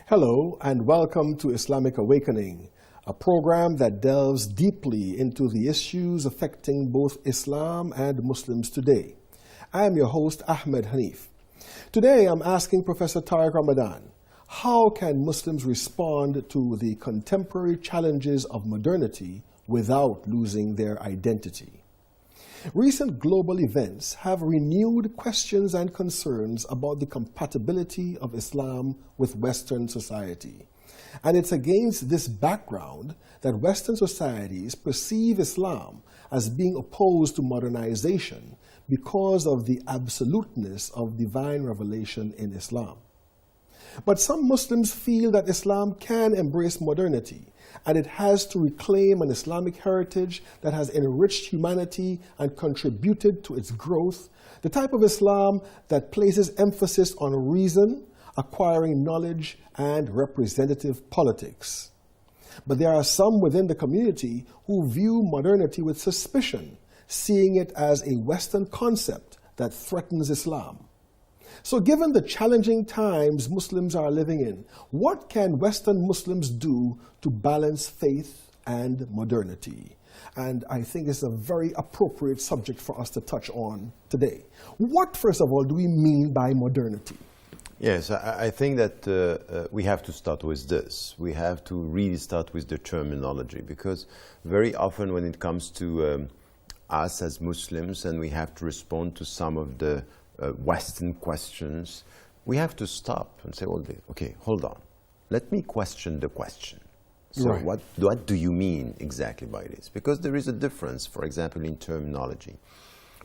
Hello and welcome to Islamic Awakening, a program that delves deeply into the issues affecting both Islam and Muslims today. I am your host, Ahmed Hanif. Today I'm asking Professor Tariq Ramadan, how can Muslims respond to the contemporary challenges of modernity without losing their identity? Recent global events have renewed questions and concerns about the compatibility of Islam with Western society. And it's against this background that Western societies perceive Islam as being opposed to modernization because of the absoluteness of divine revelation in Islam. But some Muslims feel that Islam can embrace modernity, and it has to reclaim an Islamic heritage that has enriched humanity and contributed to its growth, the type of Islam that places emphasis on reason, acquiring knowledge, and representative politics. But there are some within the community who view modernity with suspicion, seeing it as a Western concept that threatens Islam. So given the challenging times Muslims are living in, what can Western Muslims do to balance faith and modernity? And I think it's a very appropriate subject for us to touch on today. What, first of all, do we mean by modernity? Yes, I think that we have to start with this. We have to really start with the terminology, because very often when it comes to us as Muslims and we have to respond to some of the Western questions, we have to stop and say, well, okay, hold on. Let me question the question. So right. What do you mean exactly by this? Because there is a difference, for example, in terminology.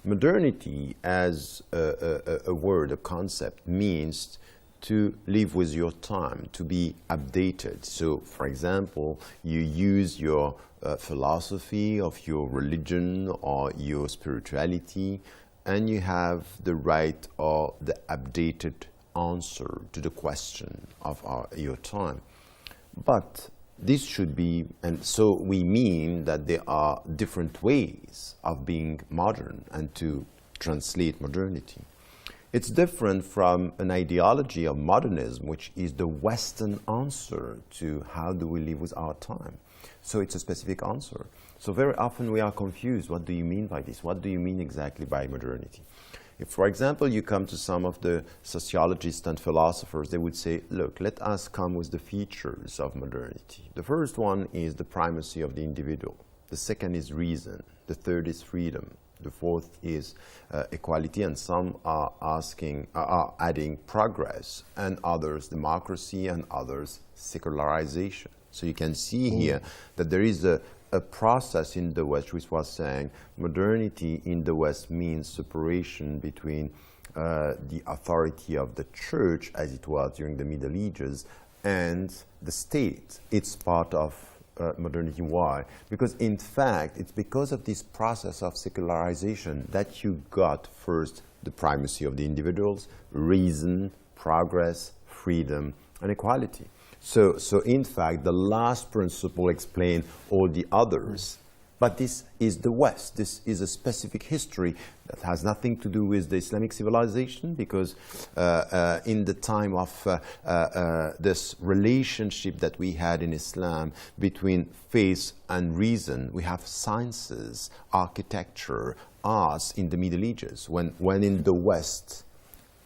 Modernity as a word, a concept, means to live with your time, to be updated. So, for example, you use your philosophy of your religion or your spirituality, and you have the right or the updated answer to the question of your time. But this should be, and so we mean that there are different ways of being modern and to translate modernity. It's different from an ideology of modernism, which is the Western answer to how do we live with our time. So it's a specific answer. So very often we are confused. What do you mean by this? What do you mean exactly by modernity? If, for example, you come to some of the sociologists and philosophers, they would say, look, let us come with the features of modernity. The first one is the primacy of the individual. The second is reason. The third is freedom. The fourth is equality, and some are adding progress, and others democracy, and others secularization. So you can see here that there is a process in the West which was saying modernity in the West means separation between the authority of the church, as it was during the Middle Ages, and the state. It's part of modernity. Why? Because in fact, it's because of this process of secularization that you got first the primacy of the individuals, reason, progress, freedom, and equality. So in fact, the last principle explains all the others. But this is the West. This is a specific history that has nothing to do with the Islamic civilization, because in the time of this relationship that we had in Islam between faith and reason, we have sciences, architecture, arts in the Middle Ages, when in the West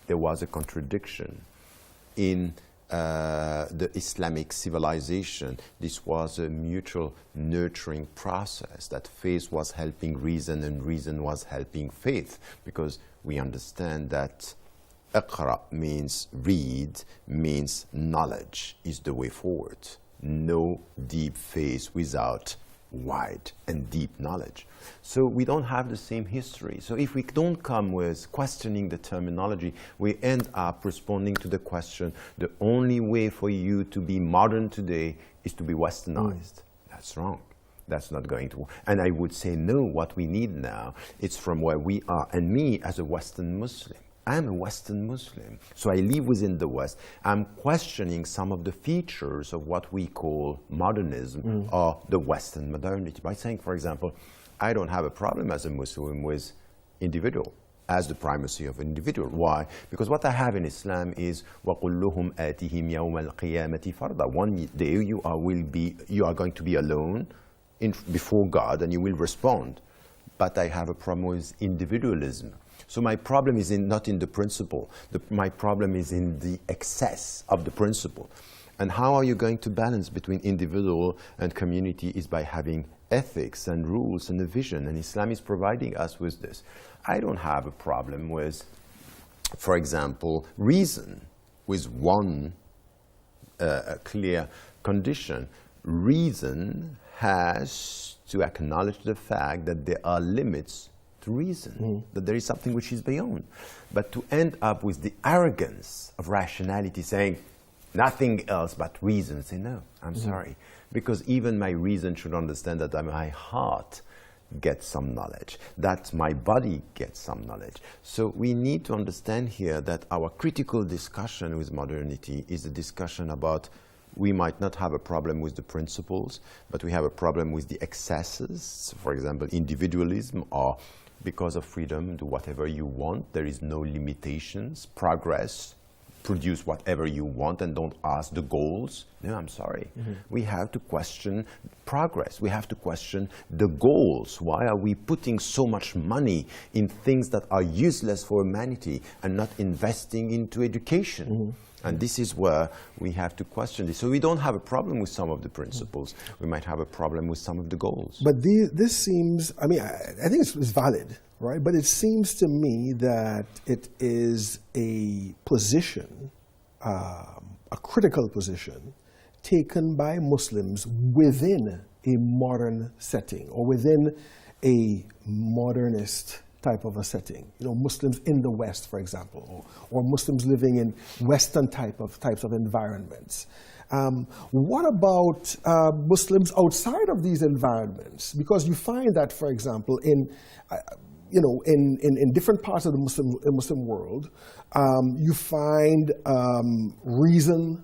there was a contradiction. In the Islamic civilization, this was a mutual nurturing process, that faith was helping reason and reason was helping faith, because we understand that Iqra means read, means knowledge is the way forward. No deep faith without wide and deep knowledge. So we don't have the same history. So if we don't come with questioning the terminology, we end up responding to the question, the only way for you to be modern today is to be westernized. That's wrong. That's not going to work. And I would say, no, what we need now, it's from where we are. And me, as a Western Muslim, I'm a Western Muslim, so I live within the West. I'm questioning some of the features of what we call modernism or the Western modernity by saying, for example, I don't have a problem as a Muslim with individual. as the primacy of an individual. Why? Because what I have in Islam is وَقُلُّهُمْ آتِهِمْ يَوْمَ الْقِيَامَةِ فَرْضًا. One day you are going to be alone before God, and you will respond. But I have a problem with individualism. So my problem is not in the principle. My problem is in the excess of the principle. And how are you going to balance between individual and community is by having ethics and rules and a vision. And Islam is providing us with this. I don't have a problem with, for example, reason, with one clear condition. Reason has to acknowledge the fact that there are limits to reason, that there is something which is beyond. But to end up with the arrogance of rationality saying nothing else but reason, say no, I'm sorry. Because even my reason should understand that my heart gets some knowledge, that my body gets some knowledge. So we need to understand here that our critical discussion with modernity is a discussion about we might not have a problem with the principles, but we have a problem with the excesses. For example, individualism, or because of freedom, do whatever you want. There is no limitations. Progress, produce whatever you want and don't ask the goals. No, I'm sorry. We have to question progress. We have to question the goals. Why are we putting so much money in things that are useless for humanity and not investing into education? And this is where we have to question this. So we don't have a problem with some of the principles. We might have a problem with some of the goals. But this seems, I mean, I think it's valid, right? But it seems to me that it is a position, a critical position, taken by Muslims within a modern setting or within a modernist type of a setting. You know, Muslims in the West, for example, or Muslims living in Western types of environments. What about Muslims outside of these environments? Because you find that, for example, in different parts of the Muslim world, you find reason,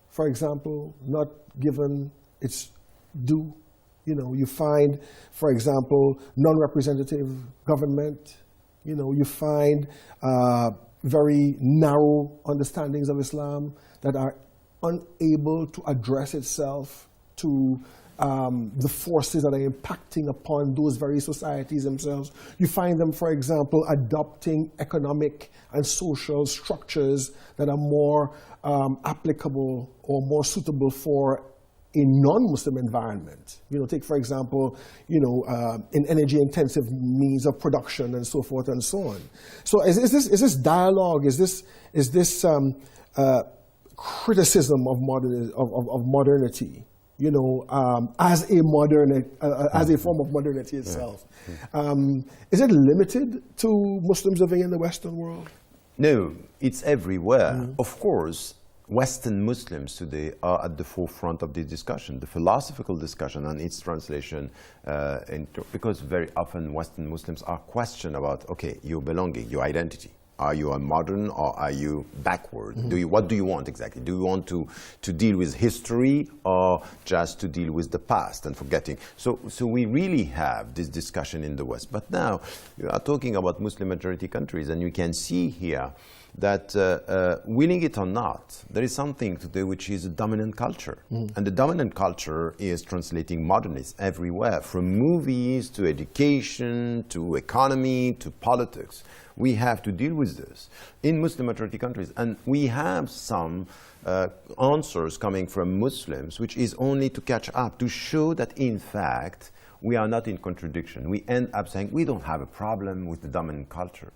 for example, not given its due. You know, you find, for example, non-representative government. You know, you find very narrow understandings of Islam that are unable to address itself to the forces that are impacting upon those very societies themselves. You find them, for example, adopting economic and social structures that are more applicable or more suitable for a non-Muslim environment. You know, take for example, in energy-intensive means of production and so forth and so on. So is this dialogue? Is this criticism of modernity? You know, as a form of modernity itself. Is it limited to Muslims living in the Western world? No, it's everywhere. Of course, Western Muslims today are at the forefront of this discussion, the philosophical discussion and its translation, because very often Western Muslims are questioned about, okay, your belonging, your identity. Are you a modern or are you backward? What do you want exactly? Do you want to deal with history or just to deal with the past and forgetting? So we really have this discussion in the West. But now you are talking about Muslim majority countries, and you can see here that willing it or not, there is something today which is a dominant culture. And the dominant culture is translating modernists everywhere, from movies to education to economy to politics. We have to deal with this in Muslim majority countries. And we have some answers coming from Muslims, which is only to catch up, to show that in fact we are not in contradiction. We end up saying we don't have a problem with the dominant culture.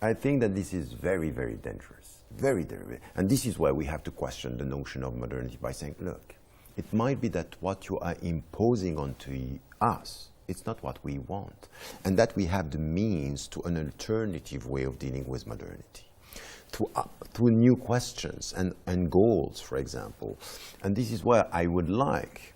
I think that this is very, very dangerous, very, very. And this is why we have to question the notion of modernity by saying, look, it might be that what you are imposing onto us, it's not what we want, and that we have the means to an alternative way of dealing with modernity, through new questions and goals, for example. And this is where I would like,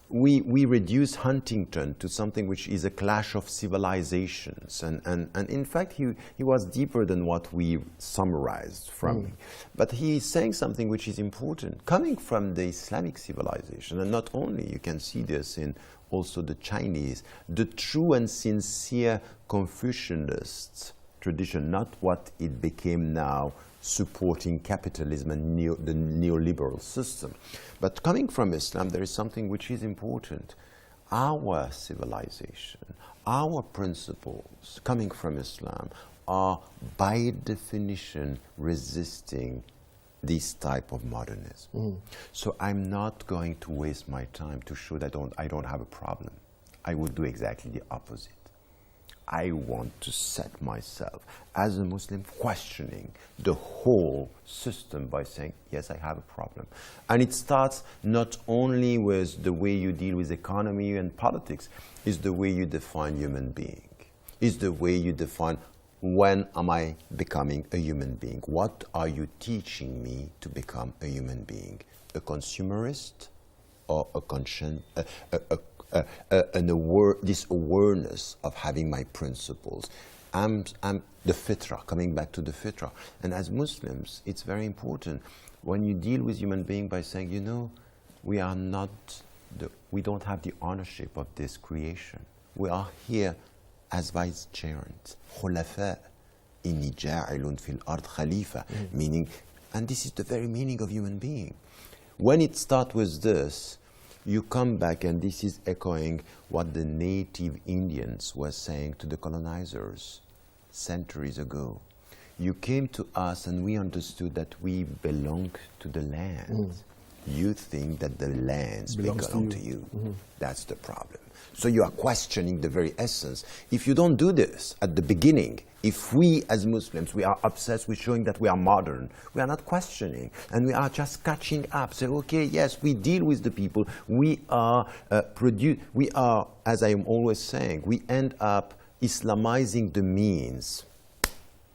we reduce Huntington to something which is a clash of civilizations. And in fact, he was deeper than what we summarized from me. But he is saying something which is important, coming from the Islamic civilization. And not only, you can see this in also the Chinese, the true and sincere Confucianist tradition, not what it became now, supporting capitalism and the neoliberal system. But coming from Islam, there is something which is important. Our civilization, our principles coming from Islam are by definition resisting this type of modernism. So I'm not going to waste my time to show that I don't have a problem. I would do exactly the opposite. I want to set myself as a Muslim questioning the whole system by saying, yes, I have a problem. And it starts not only with the way you deal with economy and politics, it's the way you define human being. It's the way you define, when am I becoming a human being? What are you teaching me to become a human being? A consumerist or this awareness of having my principles? I'm the fitra, coming back to the fitra. And as Muslims, it's very important when you deal with human being by saying, you know, we don't have the ownership of this creation. We are here as vicegerents, khulafa, inni ja'ilun fil ard khalifa, meaning, and this is the very meaning of human being. When it starts with this, you come back, and this is echoing what the native Indians were saying to the colonizers centuries ago. You came to us and we understood that we belong to the land. You think that the lands belong to you. That's the problem. So you are questioning the very essence. If you don't do this at the beginning, if we as Muslims, we are obsessed with showing that we are modern, we are not questioning, and we are just catching up. Say, okay, yes, we deal with the people. We are, as I am always saying, we end up Islamizing the means,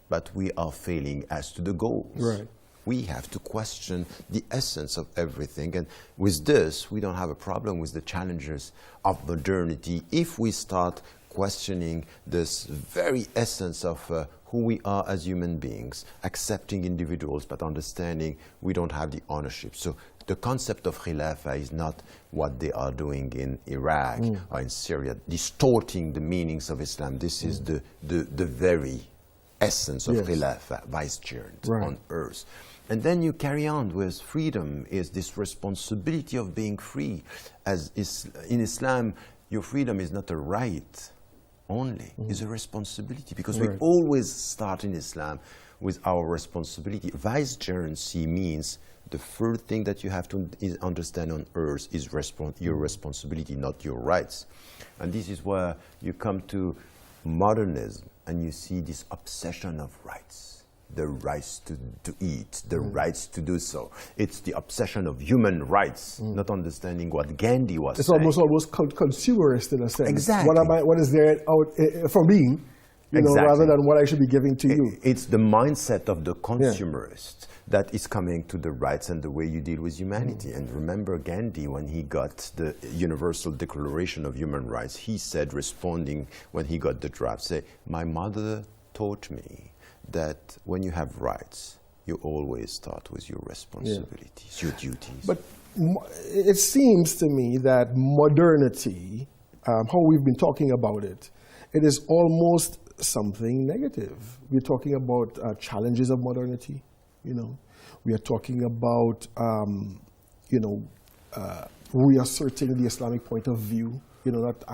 but we are failing as to the goals. Right. We have to question the essence of everything. And with this, we don't have a problem with the challenges of modernity if we start questioning this very essence of who we are as human beings, accepting individuals, but understanding we don't have the ownership. So the concept of khilafah is not what they are doing in Iraq or in Syria, distorting the meanings of Islam. This is the very essence of khilafah, vicegerent on earth. And then you carry on with freedom is this responsibility of being free. As in Islam, your freedom is not a right only, it's a responsibility, because we always start in Islam with our responsibility. Vicegerency means the first thing that you have to understand on earth is your responsibility, not your rights. And this is where you come to modernism and you see this obsession of rights. The rights to eat, the rights to do so. It's the obsession of human rights, not understanding what Gandhi was saying. It's almost consumerist in a sense. Exactly. What is there out for me, you know, rather than what I should be giving to you. It's the mindset of the consumerist that is coming to the rights and the way you deal with humanity. And remember Gandhi, when he got the Universal Declaration of Human Rights, he said, responding when he got the draft, say, my mother taught me that when you have rights, you always start with your responsibilities, your duties. But it seems to me that modernity, how we've been talking about it, it is almost something negative. We're talking about challenges of modernity, you know. We are talking about, reasserting the Islamic point of view, you know, not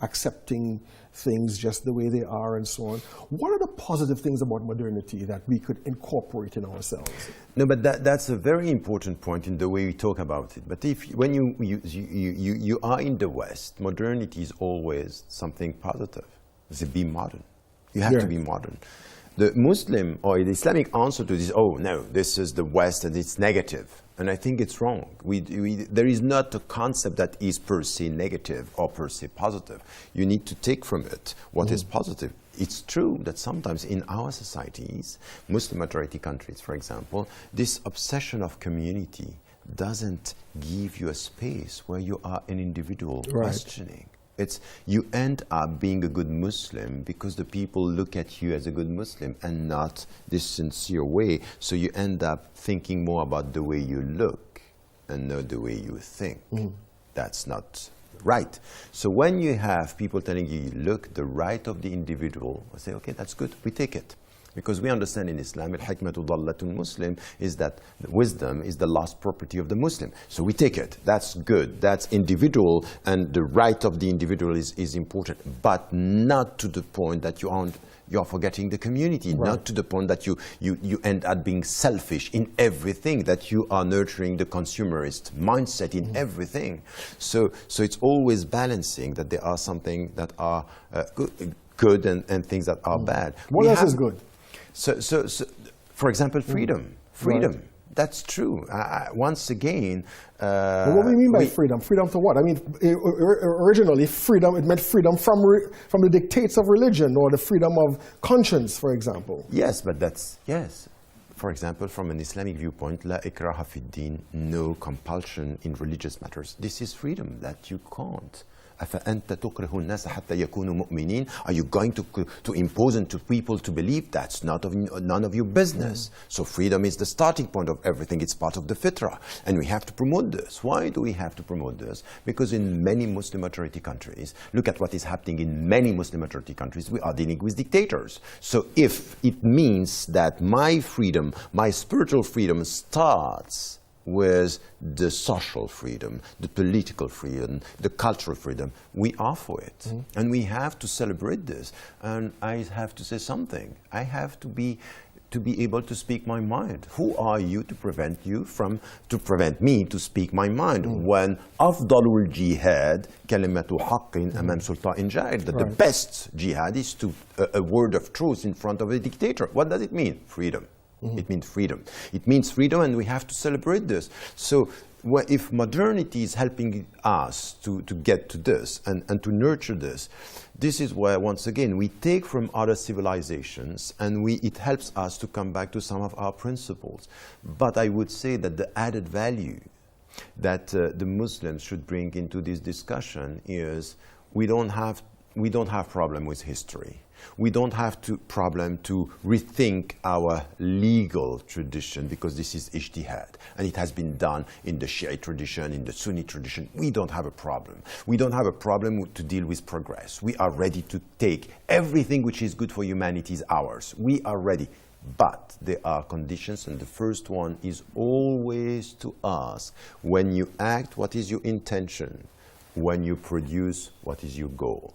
accepting things just the way they are and so on. What are the positive things about modernity that we could incorporate in ourselves? No, but that's a very important point in the way we talk about it. But when you are in the West, modernity is always something positive. It's be modern. You have to be modern. The Muslim or the Islamic answer to this, oh no, this is the West and it's negative. And I think it's wrong. There is not a concept that is per se negative or per se positive. You need to take from it what is positive. It's true that sometimes in our societies, Muslim majority countries, for example, this obsession of community doesn't give you a space where you are an individual questioning. You end up being a good Muslim because the people look at you as a good Muslim and not this sincere way. So you end up thinking more about the way you look and not the way you think. That's not right. So when you have people telling you, look, the right of the individual, I say, okay, that's good, we take it. Because we understand in Islam, al-hikmatu dallatul Muslim, is that wisdom is the lost property of the Muslim. So we take it. That's good. That's individual, and the right of the individual is important, but not to the point that you're forgetting the community, right. Not to the point that you end up being selfish in everything, that you are nurturing the consumerist mindset in everything. So it's always balancing that there are something that are good and things that are bad. What else is good? So, for example, freedom. Freedom. Right. That's true. Once again, well, what do you mean by freedom? Freedom to what? I mean, originally, freedom, it meant freedom from the dictates of religion or the freedom of conscience, for example. Yes, but that's, yes. For example, from an Islamic viewpoint, la ikraha fi din, no compulsion in religious matters. This is freedom that you can't. أَفَأَنْتَ تُكْرِهُ النَّاسَ حَتَّى يَكُونُوا مُؤْمِنِينَ? Are you going to impose on to people to believe? That's none of your business. So freedom is the starting point of everything. It's part of the fitrah. And we have to promote this. Why do we have to promote this? Because in many Muslim majority countries, look at what is happening in many Muslim majority countries, we are dealing with dictators. So if it means that my freedom, my spiritual freedom starts with the social freedom, the political freedom, the cultural freedom, we are for it. And we have to celebrate this. And I have to say something. I have to be able to speak my mind. Who are you to prevent me to speak my mind? When afdalul jihad kalimatu haqqin amam sultan jair, that the best jihad is to a word of truth in front of a dictator. What does it mean? Freedom. It means freedom. It means freedom, and we have to celebrate this. So if modernity is helping us to get to this and to nurture this, this is where, once again, we take from other civilizations, and it helps us to come back to some of our principles. But I would say that the added value that the Muslims should bring into this discussion is we don't have problem with history. We don't have problem to rethink our legal tradition, because this is ijtihad, and it has been done in the Shiite tradition, in the Sunni tradition. We don't have a problem. We don't have a problem to deal with progress. We are ready to take everything which is good for humanity is ours. We are ready. But there are conditions, and the first one is always to ask, when you act, what is your intention? When you produce, what is your goal?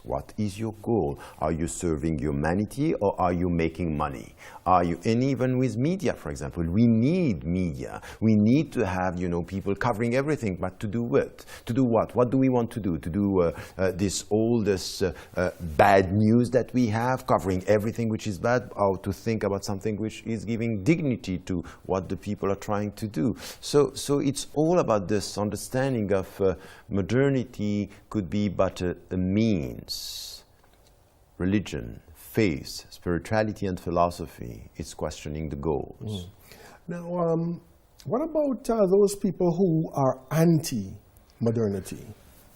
What is your goal? Are you serving humanity, or are you making money? And even with media, for example, we need media. We need to have, people covering everything, but to do what? To do what? What do we want to do? To do this bad news that we have, covering everything which is bad, or to think about something which is giving dignity to what the people are trying to do? So it's all about this understanding of modernity could be but a means. Religion, faith, spirituality, and philosophy, it's questioning the goals. Now, what about those people who are anti-modernity?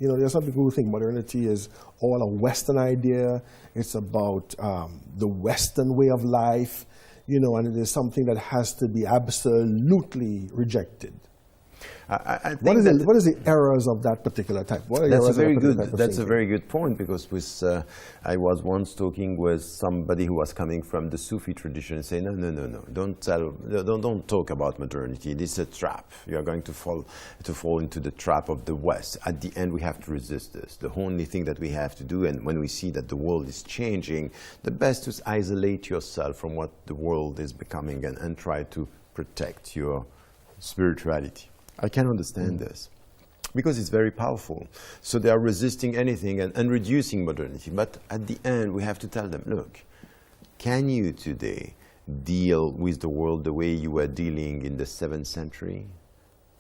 There are some people who think modernity is all a Western idea. It's about the Western way of life, and it is something that has to be absolutely rejected. I think what is the errors of that particular type? That's a very good point, because I was once talking with somebody who was coming from the Sufi tradition and saying, no, don't talk about modernity. This is a trap. You are going to fall into the trap of the West. At the end, we have to resist this. The only thing that we have to do, and when we see that the world is changing, the best is isolate yourself from what the world is becoming and try to protect your spirituality. I can understand this, because it's very powerful. So they are resisting anything and reducing modernity. But at the end, we have to tell them, look, can you today deal with the world the way you were dealing in the 7th century?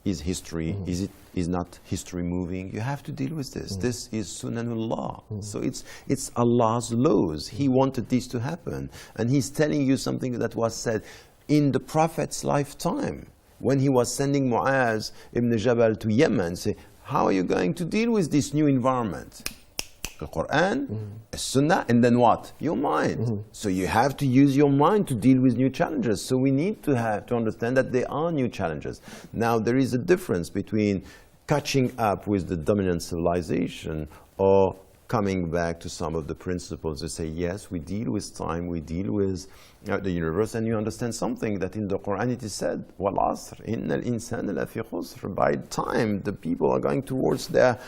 Is history, is not history moving? You have to deal with this. This is Sunanullah. So it's Allah's laws. He wanted this to happen. And He's telling you something that was said in the Prophet's lifetime. When he was sending Mu'az ibn Jabal to Yemen, say, how are you going to deal with this new environment? The Quran, the Sunnah, and then what? Your mind. So you have to use your mind to deal with new challenges. So we need to understand that there are new challenges. Now, there is a difference between catching up with the dominant civilization, or coming back to some of the principles to say, yes, we deal with time, we deal with the universe, and you understand something that in the Quran it is said, وَالْعَصْرِ إِنَّ الْإِنسَانَ لَفِي خُسْرٍ. By time, the people are going towards their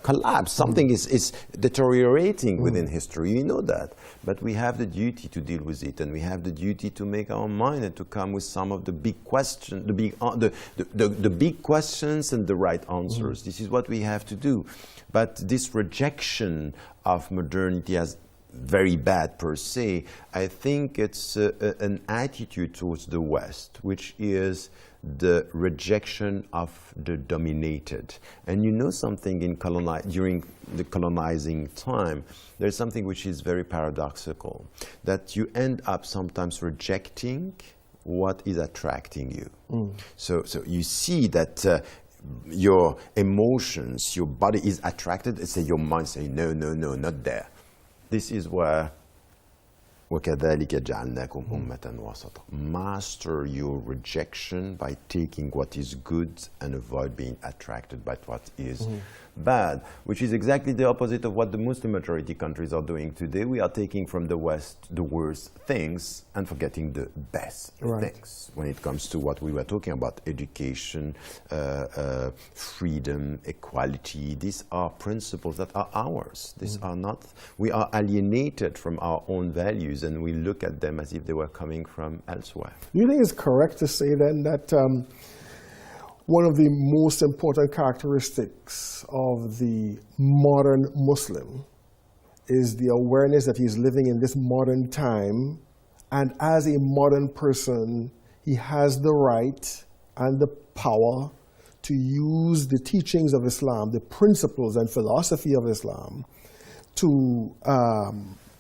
collapse. Something is deteriorating within history, you know that. But we have the duty to deal with it, and we have the duty to make our mind and to come with some of the big questions, the big questions and the right answers. This is what we have to do. But this rejection of modernity as very bad per se, I think it's an attitude towards the West, which is the rejection of the dominated. And you know something during the colonizing time, there's something which is very paradoxical, that you end up sometimes rejecting what is attracting you. So you see that your emotions, your body is attracted, and say your mind say, no, not there. This is where وَكَذَلِكَ جَعَلْنَاكُمْ أُمَّةً وَسَطًا. Master your rejection by taking what is good and avoid being attracted by what is bad, which is exactly the opposite of what the Muslim majority countries are doing today. We are taking from the West the worst things and forgetting the best things when it comes to what we were talking about, education, freedom, equality. These are principles that are ours. These are not, we are alienated from our own values, and we look at them as if they were coming from elsewhere. Do you think it's correct to say then that one of the most important characteristics of the modern Muslim is the awareness that he's living in this modern time, and as a modern person, he has the right and the power to use the teachings of Islam, the principles and philosophy of Islam, to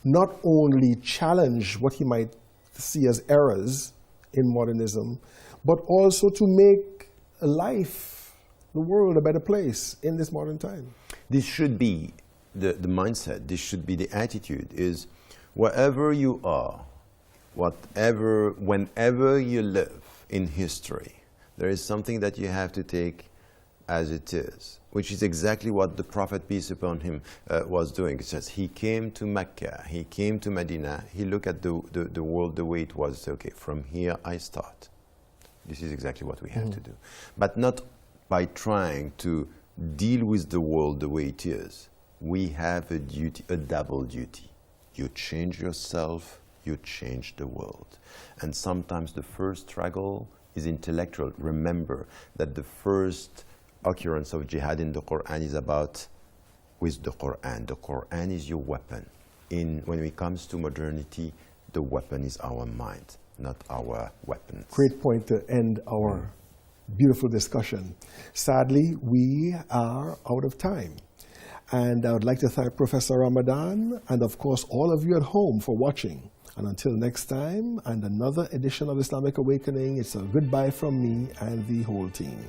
not only challenge what he might see as errors in modernism, but also to make life, the world, a better place in this modern time. This should be the mindset, this should be the attitude, is wherever you are, whenever you live in history, there is something that you have to take as it is, which is exactly what the Prophet, peace upon him, was doing. It says he came to Mecca, he came to Medina, he looked at the world the way it was. Okay, from here I start. This is exactly what we have to do. But not by trying to deal with the world the way it is. We have a duty, a double duty. You change yourself, you change the world. And sometimes the first struggle is intellectual. Remember that the first occurrence of jihad in the Quran is about with the Quran. The Quran is your weapon. When it comes to modernity, the weapon is our mind, not our weapons. Great point to end our beautiful discussion. Sadly, we are out of time. And I would like to thank Professor Ramadan and, of course, all of you at home for watching. And until next time and another edition of Islamic Awakening, it's a goodbye from me and the whole team.